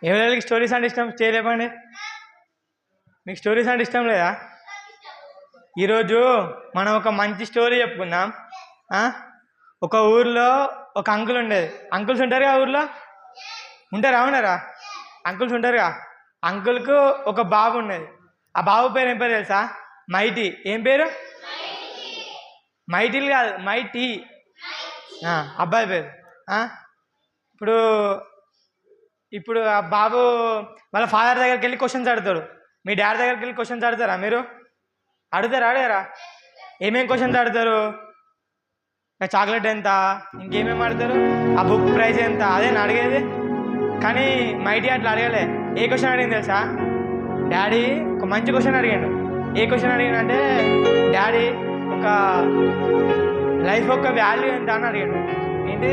ఎవరికి స్టోరీస్ అంటే ఇష్టం చేయలేపండి. మీకు స్టోరీస్ అంటే ఇష్టం లేదా? ఈరోజు మనం ఒక మంచి స్టోరీ చెప్పుకుందాం. ఒక ఊర్లో ఒక అంకుల్ ఉండేది. అంకుల్స్ ఉంటారుగా ఊర్లో, ఉంటారా? ఉన్నారా? అంకుల్స్ ఉంటారుగా. అంకుల్కు ఒక బాబు ఉన్నది. ఆ బాబు పేరు ఏం పేరు తెలుసా? మైటీ. ఏం పేరు? మైటిల్ కాదు, మైటీ. అబ్బాయి పేరు. ఇప్పుడు ఇప్పుడు ఆ బాబు వాళ్ళ ఫాదర్ దగ్గరికి వెళ్ళి క్వశ్చన్స్ అడుగుతాడు. మీ డాడీ దగ్గరికి వెళ్ళి క్వశ్చన్స్ అడుగుతారా? మీరు అడుగుతారా? అడిగారా? ఏమేమి క్వశ్చన్స్ అడుగుతారు? చాక్లెట్ ఎంత, ఇంకేమేమి అడుగుతారు? ఆ బుక్ ప్రైస్ ఎంత, అదేనా అడిగేది. కానీ మైటీ అట్లా అడగలే. ఏ క్వశ్చన్ అడిగింది తెలుసా? డాడీ ఒక మంచి క్వశ్చన్ అడిగాడు. ఏ క్వశ్చన్ అడిగాడంటే, డాడీ ఒక లైఫ్ యొక్క వాల్యూ ఎంత అని అడిగాడు. ఏంటి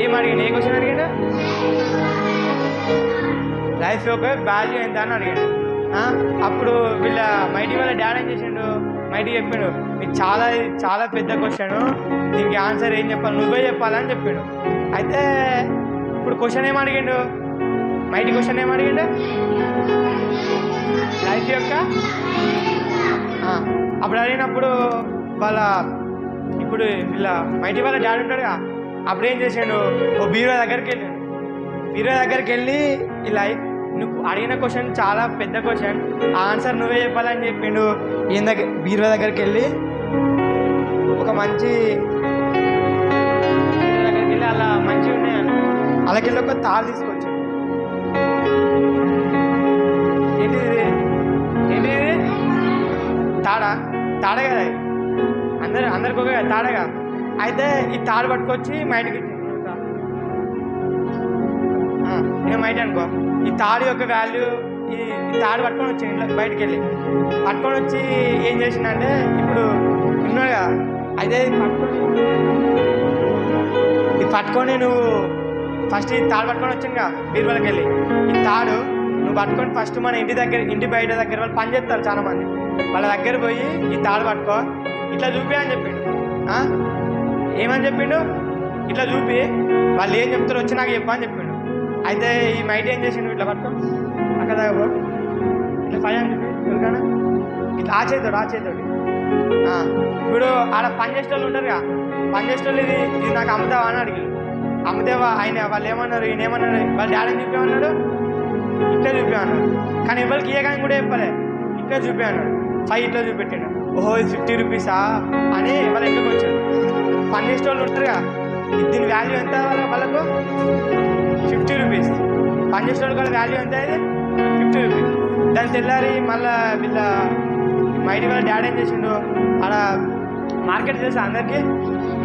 ఏం అడిగాడు? ఏ క్వశ్చన్ అడిగాడు? లైఫ్ యొక్క వాల్యూ ఎంత అని అడిగాడు. అప్పుడు వీళ్ళ మైటీ వాళ్ళ డాడీ ఏం చేసిండు? మైటీ చెప్పాడు, ఇది చాలా చాలా పెద్ద క్వశ్చన్, దీనికి ఆన్సర్ ఏం చెప్పాలి, నువ్వే చెప్పాలని చెప్పాడు. అయితే ఇప్పుడు క్వశ్చన్ ఏం అడిగిండు? మైటీ క్వశ్చన్ ఏం అడిగిండు? లైఫ్ యొక్క అప్పుడు అడిగినప్పుడు ఇప్పుడు వీళ్ళ మైటీ వాళ్ళ డాడీ ఉంటాడుగా, అప్పుడు ఏం చేసాడు? ఓ బీరో దగ్గరికి వెళ్ళాడు. బీరో దగ్గరికి వెళ్ళి ఈ లైఫ్ నువ్వు అడిగిన క్వశ్చన్ చాలా పెద్ద క్వశ్చన్, ఆన్సర్ నువ్వే చెప్పాలని చెప్పిండు. ఈయన దగ్గర బీరో దగ్గరికి వెళ్ళి ఒక మంచి దగ్గరికి వెళ్ళి అలా మంచిగా ఉన్నాయని అలాకెళ్ళి ఒక తాడు తీసుకొచ్చాడు. ఏంటిది? ఏంటిది? తాడే కదా ఇది. అందరికి ఒక తాడేగా. అయితే ఈ తాడు పట్టుకొచ్చి మైటికి నేను మైట్ అనుకో. ఈ తాడు యొక్క వాల్యూ ఈ తాడు పట్టుకొని వచ్చి ఇంట్లో బయటికి వెళ్ళి పట్టుకొని వచ్చి ఏం చేసిందంటే, ఇప్పుడు ఉన్నాడుగా, అయితే ఇది పట్టుకొని నువ్వు ఫస్ట్ ఈ తాడు పట్టుకొని వచ్చిందిగా బీరువాళ్ళకి వెళ్ళి, ఈ తాడు నువ్వు పట్టుకొని ఫస్ట్ మన ఇంటి బయట దగ్గర వాళ్ళు పని చేస్తారు చాలామంది, వాళ్ళ దగ్గర పోయి ఈ తాడు పట్టుకో, ఇట్లా చూపి అని చెప్పిండు. ఏమని చెప్పిండు? ఇట్లా చూపి వాళ్ళు ఏం చెప్తారో వచ్చి నాకు చెప్పని చెప్పిండు. అయితే ఈ మైట్ ఏం చేసిండు? ఇట్లా పట్టుకో, అక్కడ దగ్గర ఇట్లా ఫైవ్ అని చెప్పి ఎవరికైనా ఇట్లా ఆ చేతోటి ఇప్పుడు ఆడ పని చేసేటోళ్ళు ఉంటారుగా, పని చేసేటోళ్ళు ఇది నాకు అమ్ముతావా అని అడిగారు. అమ్ముతావా? ఆయన వాళ్ళు ఏమన్నారు, ఈయన ఏమన్నారు? వాళ్ళ డాడీని చూపేమన్నాడు, ఇట్లా చూపేమన్నాడు. కానీ ఎవరికి ఇయ్యగాని కూడా చెప్పలే, ఇట్లా చూపేమన్నాడు. ఫైవ్ ఇట్లా చూపెట్టాడు. ఓహో ఇది 50 రూపీసా అని వాళ్ళ ఇంటికి వచ్చాడు. పని చేసేటోళ్ళు ఉంటారుగా, దీని వాల్యూ ఎంత వాళ్ళకు? 50 రూపీస్. పని చేసేటోళ్ళు కూడా వాల్యూ ఎంత? ఇది 50 రూపీస్. దాన్ని తెల్లారి మళ్ళీ వీళ్ళ మైటీ వాళ్ళ డాడీ ఏం చేసిండు? ఆడ మార్కెట్ తెలుసా అందరికీ,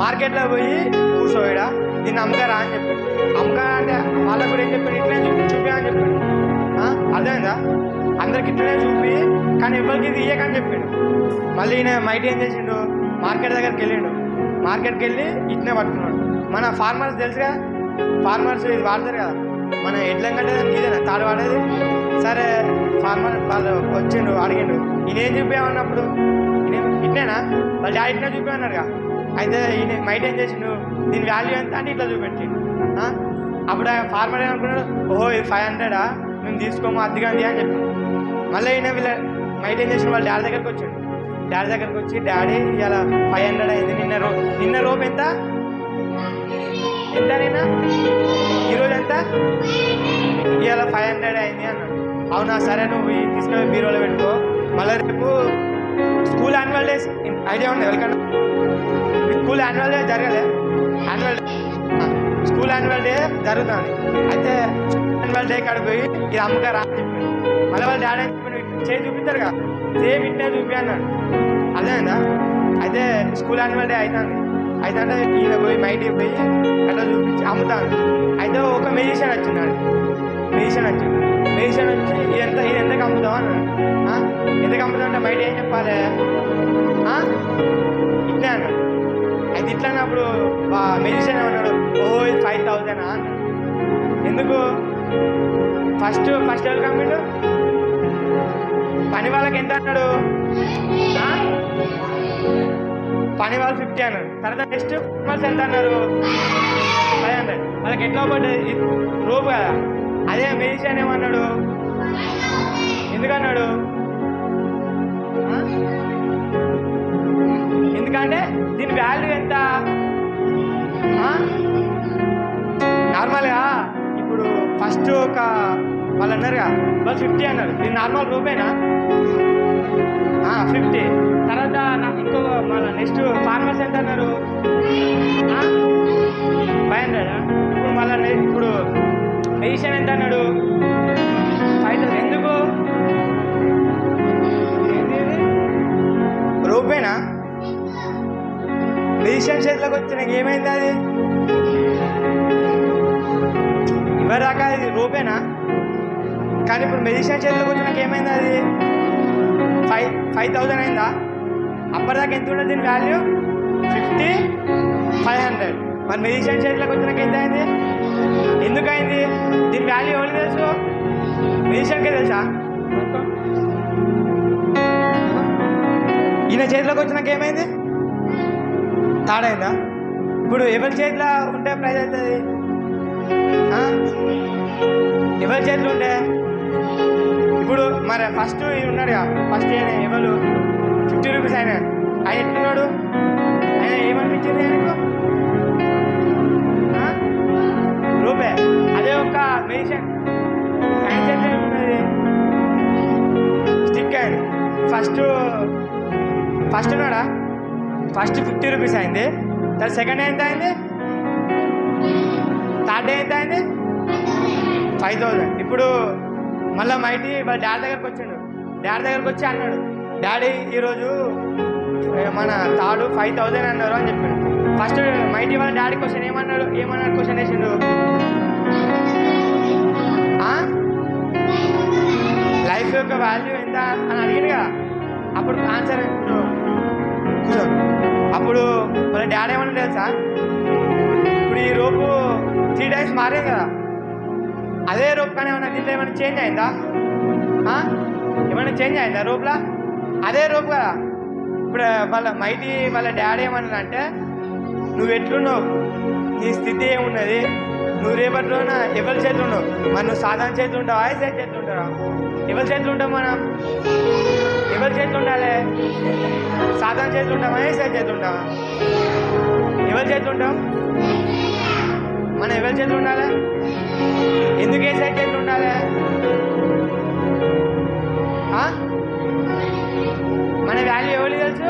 మార్కెట్లో పోయి కూర్చోయడా దీన్ని అమ్మకారా అని చెప్పాడు. అమ్మకారా అంటే వాళ్ళకు కూడా ఏం చెప్పాడు? ఇట్లనే చూపి అని చెప్పాడు. అర్థమైందా? అందరికి ఇట్లనే చూపి కానీ ఎవరికి ఇది ఇయ్యకని చెప్పాడు. మళ్ళీ ఈయన మైటీ ఏం చేసిండు? మార్కెట్ దగ్గరికి వెళ్ళిండు. మార్కెట్కి వెళ్ళి ఇట్లనే పట్టుకున్నాడు. మన ఫార్మర్స్ తెలుసుగా, ఫార్మర్స్ ఇది వాడతారు కదా, మన ఎడ్లం కట్టేదానికి ఇదేనా తాడు వాడేది. సరే ఫార్మర్ వాళ్ళు వచ్చిండు, అడిగిండు ఈయన ఏం చూపించమన్నప్పుడు ఈయన ఇట్నేనా వాళ్ళ డాడీ ఇట్లా చూపించన్నాడుగా. అయితే ఈయన మైట్ ఏం చేసిండు? దీని వాల్యూ ఎంత అంటే ఇట్లా చూపెట్టిండు. అప్పుడు ఫార్మర్ ఏమనుకున్నాడు? ఓహో ఇది 500 మేము తీసుకోము అద్దెగాంది అని చెప్పాడు. మళ్ళీ ఈయన వీళ్ళ మైట్ ఏం చేసిన వాళ్ళ డాడీ దగ్గరికి వచ్చాడు. డాడీ దగ్గరికి వచ్చి, డాడీ ఇలా 500 అయింది, నిన్న రోపు ఎంత నైనా ఈరోజు ఎంత? ఇవాళ 500 అయింది అన్నాడు. అవునా, సరే నువ్వు తీసుకొని బీరోలో పెట్టుకో, మళ్ళీ రేపు స్కూల్ యాన్యువల్ డేస్ ఐడియా ఉంది ఎవరికన్నా? స్కూల్ యాన్యువల్ డే జరగలే? స్కూల్ యాన్యువల్ డే జరుగుతుంది. అయితే యాన్యువల్ డే కాడికి పోయి ఇది అమ్మకారా అని చెప్పాడు. మళ్ళీ వాళ్ళ డాడీ చేసి చూపిస్తారు కదా, సేమ్ ఇట్నే చూపి అన్నాడు. అదేందా? అయితే స్కూల్ యాన్యువల్ డే అవుతుంది. అయితే అంటే ఈయన పోయి మైటికి పోయి అట్లా చూపించి అమ్ముతాను. అయితే ఒక మెజిషియన్ వచ్చిందండి. మెజిషియన్ వచ్చి ఇది ఎంతకు అమ్ముతావు అన్నాడు. ఎంతకు అమ్ముతావు అంటే మైటి ఏం చెప్పాలి? ఇట్లే అన్నాడు. అయితే ఇట్లా అన్నప్పుడు మెజిషియన్ ఏమన్నాడు? ఓహో ఇది 5000 అన్నాడు. ఎందుకు? ఫస్ట్ ఎవరికి అమ్మిండు? పని వాళ్ళకి ఎంత అన్నాడు? పని వాళ్ళు 50 అన్నారు. తర్వాత నెక్స్ట్ ఎంత అన్నారు? 500. వాళ్ళకి ఎట్లా పడ్డది రూపు కదా. అదే మెజిషియన్ ఏమన్నాడు, ఎందుకన్నాడు, ఎందుకంటే దీని వాల్యూ ఎంత, నార్మల్గా ఇప్పుడు ఫస్ట్ ఒక వాళ్ళు అన్నారుగా, వాళ్ళు 50 అన్నారు, దీని నార్మల్ రూపేనా 50. తర్వాత ఇంకో మళ్ళీ నెక్స్ట్ ఫార్మర్స్ ఎంత అన్నారు 500. ఇప్పుడు మళ్ళీ ఇప్పుడు మెజిషియన్ ఎంత అన్నాడు 5000. ఎందుకు రూపేనా? మెజిషియన్ చేతిలోకి వచ్చి నాకు ఏమైంది, అది ఇవ్వరాక ఇది రూపేనా, కానీ ఇప్పుడు మెజిషియన్ చేతిలోకి వచ్చి నాకు ఏమైంది, అది 5000 అయిందా? అప్పటిదాకా ఎంత ఉండదు దీని వాల్యూ 50, 500. మరి మెజిషియన్ చేతిలోకి వచ్చి నాకు ఎంత అయింది, ఎందుకైంది? దీని వాల్యూ ఎవరికి తెలుసు, మెజిషియన్కే తెలుసా? ఈయన చేతిలోకి వచ్చినాక ఏమైంది, తాడైందా? ఇప్పుడు ఎవరి చేతిలో ఉంటే ప్రైజ్ అవుతుంది, ఎవరి చేతిలో ఉంటే? ఇప్పుడు మరి ఫస్ట్ ఉన్నాడుగా, ఫస్ట్ ఆయన ఎవరు 50 రూపీస్ ఆయన ఎట్లున్నాడు, ఆయన ఏమనిపించింది ఆయనకు రూపే. అదే ఒక మెజిషియన్ ఆయన చేతిలో ఏమున్నది, స్టిక్ ఆయన. ఫస్ట్ ఉన్నాడా, ఫస్ట్ 50 రూపీస్ అయింది, తర్వాత సెకండ్ డే ఎంత అయింది, థర్డ్ డే ఎంత అయింది 5000. ఇప్పుడు మళ్ళీ మైటీ వాళ్ళ డాడీ దగ్గరకు వచ్చిండు, డాడీ దగ్గరకు వచ్చి అన్నాడు, డాడీ ఈరోజు మన తాడు 5000 అన్నారు అని చెప్పాడు. ఫస్ట్ మైటీ వాళ్ళ డాడీ క్వశ్చన్ ఏమన్నాడు క్వశ్చన్ వేసిండు, లైఫ్ యొక్క వాల్యూ ఎంత అని అడిగింది కదా. అప్పుడు ఆన్సర్ కూర్చో. అప్పుడు వాళ్ళ డాడీ ఏమన్నా తెలుసా, ఇప్పుడు ఈ రోపు 3 టైమ్స్ మారేది కదా, అదే రోప్ కానీ ఏమన్నా దీంట్లో ఏమైనా చేంజ్ అయిందా, ఏమైనా చేంజ్ అయిందా రోప్లా? అదే రోప్ కదా. ఇప్పుడు వాళ్ళ డాడీ ఏమన్నా అంటే, నువ్వు ఎట్లున్నావు, నీ స్థితి ఏమున్నది, నువ్వు రేపట్లోన ఎవరి చేతులు ఉన్నావు, మరి నువ్వు సాధారణ చేతులు ఉంటావా, సేట్ చేతులు ఉంటావా? ఎవరి చేతులు ఉంటాం మనం, ఎవరి చేతులు ఉండాలి, సాధారణ చేతులు ఉంటామా, సేట్ చేతులు ఉంటావా? ఎవరి చేతులు ఉంటాం మనం, ఎవరి చేతులు ఉండాలి, ఎందుకు ఏ సైడ్ చేతులు ఉండాలి, మన వాల్యూ ఎవరికి తెలుసు,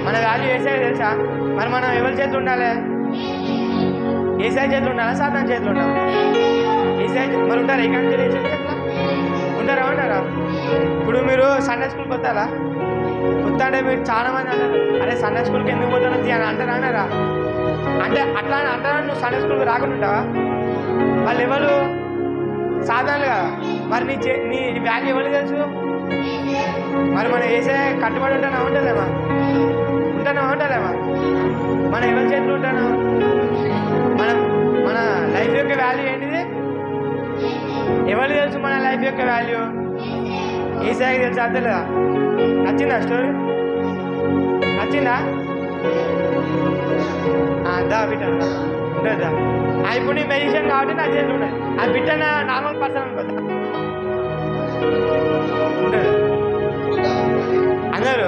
మన వాల్యూ ఏ సైడ్ తెలుసా? మరి మనం ఎవరి చేతులు ఉండాలి, ఏ సైడ్ చేతులు ఉండాలా, సాధారణ చేతులు ఉండాలి, ఏ సైడ్ మరి ఉంటారా, ఏ కంటే ఏ సైడ్ చేతులు ఉంటారా? ఇప్పుడు మీరు సండే స్కూల్కి వస్తారా, వస్తుంటే మీరు చాలా మంది అంటారు, అరే సండే స్కూల్కి ఎందుకు పోతారో అని అన్నారా? అంటే అట్లా అంటారా, నువ్వు సండే స్కూల్కి రాకుండా ఉంటావా? వాళ్ళు ఎవరు సాధారణ కదా. మరి నీ వాల్యూ ఎవరికి తెలుసు? మరి మనం వేసే కట్టుబడి ఉంటలేమా మనం ఎవరి చేతులు ఉంటాను? మన లైఫ్ యొక్క వాల్యూ ఏంటిది, ఎవరికి తెలుసు మన లైఫ్ యొక్క వాల్యూ? ఈసారికి తెలుసు, అర్థలేదా? నచ్చిందా స్టోరీ, నచ్చిందా? దా బిట్టా ఉండదా, ఇప్పుడు నీ మెజిషియన్ కాబట్టి నా చేతులు ఉన్నాయి, ఆ బిట్ట నార్మల్ పర్సన్ అనుకోద్దా ఉండదు అందరూ.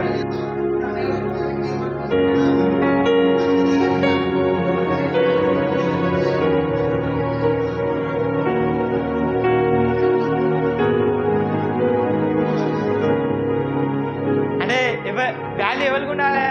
అంటే వాల్యూ ఎవరికి ఉండాలి,